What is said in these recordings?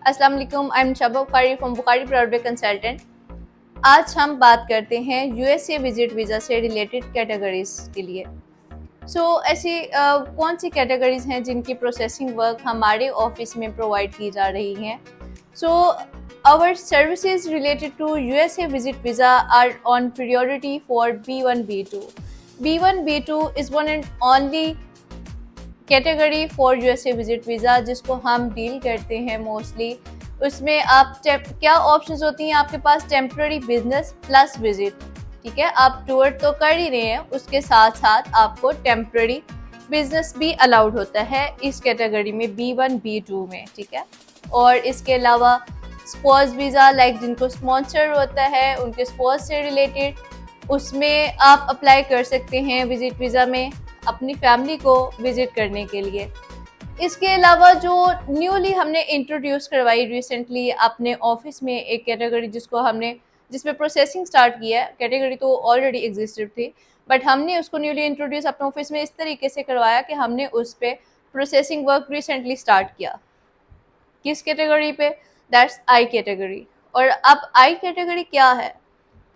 अस्सलाम वालेकुम, I am Shaba Bukhari from Bukhari private consultant. आज हम बात करते हैं यूएसए विजिट वीज़ा से रिलेटेड कैटेगरीज के लिए। ऐसी कौन सी कैटेगरीज हैं जिनकी प्रोसेसिंग वर्क हमारे ऑफिस में प्रोवाइड की जा रही हैं। Our services related to USA visit visa are on priority for B1 B2। B1 B2 is one and only category for USA visit visa जिसको हम डील करते हैं मोस्टली। उसमें आप क्या ऑप्शंस होती हैं आपके पास, टेम्प्रेरी बिजनेस प्लस विजिट। ठीक है, आप टूर तो कर ही रहे हैं, उसके साथ साथ आपको टेम्प्रेरी बिजनेस भी अलाउड होता है इस कैटेगरी में B1 B2 में। ठीक है, और इसके अलावा स्पॉज वीज़ा, लाइक जिनको स्पॉन्सर होता है उनके स्पॉज से रिलेटेड उसमें आप अप्लाई कर सकते हैं विजिट वीज़ा में अपनी फैमिली को विजिट करने के लिए। इसके अलावा जो न्यूली हमने इंट्रोड्यूस करवाई रिसेंटली अपने ऑफिस में एक कैटेगरी जिसमें प्रोसेसिंग स्टार्ट किया है। कैटेगरी तो ऑलरेडी एग्जिस्टेड थी बट हमने उसको न्यूली इंट्रोड्यूस अपने ऑफिस में इस तरीके से करवाया कि हमने उस पर प्रोसेसिंग वर्क रिसेंटली स्टार्ट किया। किस कैटेगरी पे? That's I category. और अब आई कैटेगरी क्या है?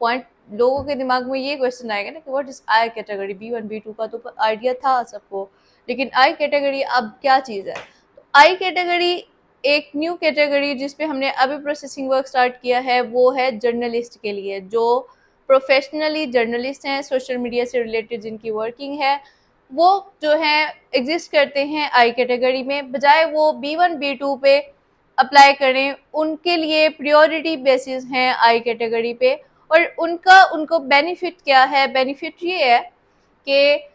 पॉइंट लोगों के दिमाग में ये क्वेश्चन आएगा ना कि what is I category. B1 B2 का तो आइडिया था सबको, लेकिन आई कैटेगरी अब क्या चीज़ है? तो आई कैटेगरी एक न्यू कैटेगरी जिसपे हमने अभी प्रोसेसिंग वर्क स्टार्ट किया है वो है जर्नलिस्ट के लिए, जो प्रोफेशनली जर्नलिस्ट हैं, सोशल मीडिया से रिलेटेड जिनकी वर्किंग है, वो जो है एग्जिस्ट करते हैं आई कैटेगरी में। बजाय वो B1 B2 पे अप्लाई करें, उनके लिए प्रायोरिटी बेसिस हैं आई कैटेगरी पे। और उनको बेनिफिट क्या है? बेनिफिट ये है कि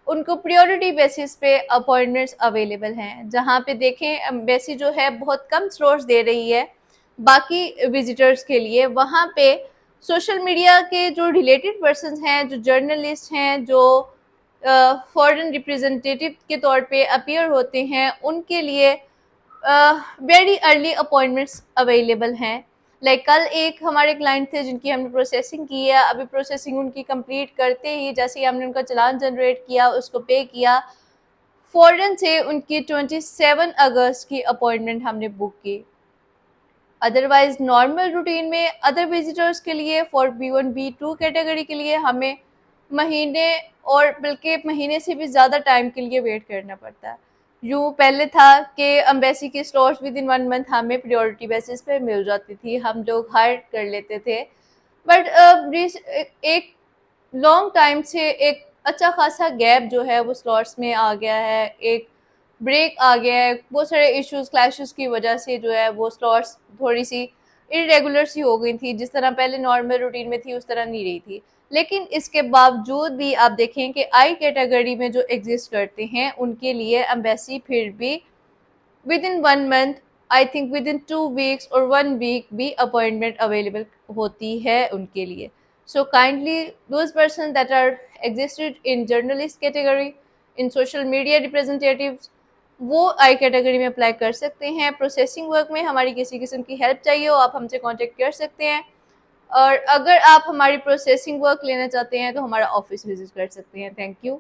उनको प्रायोरिटी बेसिस पे अपॉइंटमेंट्स अवेलेबल हैं, जहाँ पे देखें एम्बेसी जो है बहुत कम स्लॉट्स दे रही है बाकी विजिटर्स के लिए। वहाँ पे सोशल मीडिया के जो रिलेटेड पर्सन्स हैं, जो जर्नलिस्ट हैं, जो फॉरेन रिप्रेजेंटेटिव के तौर पे अपीयर होते हैं, उनके लिए वेरी अर्ली अपॉइंटमेंट्स अवेलेबल हैं। लाइक कल एक हमारे क्लाइंट थे जिनकी हमने प्रोसेसिंग की है। अभी प्रोसेसिंग उनकी कंप्लीट करते ही जैसे ही हमने उनका चालान जनरेट किया, उसको पे किया, फ़ौरन से उनकी 27 अगस्त की अपॉइंटमेंट हमने बुक की। अदरवाइज नॉर्मल रूटीन में अदर विजिटर्स के लिए फॉर B1 B2 कैटेगरी के लिए हमें महीने और बल्कि महीने से भी ज़्यादा टाइम के लिए वेट करना पड़ता है। यूँ पहले था कि एम्बेसी की स्लॉट्स विद इन 1 मंथ हमें प्रायोरिटी बेसिस पे मिल जाती थी, हम लोग हायर कर लेते थे। बट एक लॉन्ग टाइम से एक अच्छा खासा गैप जो है वो स्लॉट्स में आ गया है, एक ब्रेक आ गया है। बहुत सारे इश्यूज क्लैशेस की वजह से जो है वो स्लॉट्स थोड़ी सी इरेगुलर सी हो गई थी, जिस तरह पहले नॉर्मल रूटीन में थी उस तरह नहीं रही थी। लेकिन इसके बावजूद भी आप देखें कि आई कैटेगरी में जो एग्जिस्ट करते हैं उनके लिए एम्बेसी फिर भी with in 1 month, I think with in 2 weeks और 1 वीक भी अपॉइंटमेंट अवेलेबल होती है उनके लिए। So kindly those person that are existed in journalist category, in social media representatives, वो आई कैटेगरी में अप्लाई कर सकते हैं। प्रोसेसिंग वर्क में हमारी किसी किस्म की हेल्प चाहिए हो आप हमसे कांटेक्ट कर सकते हैं। और अगर आप हमारी प्रोसेसिंग वर्क लेना चाहते हैं तो हमारा ऑफिस विजिट कर सकते हैं। Thank you.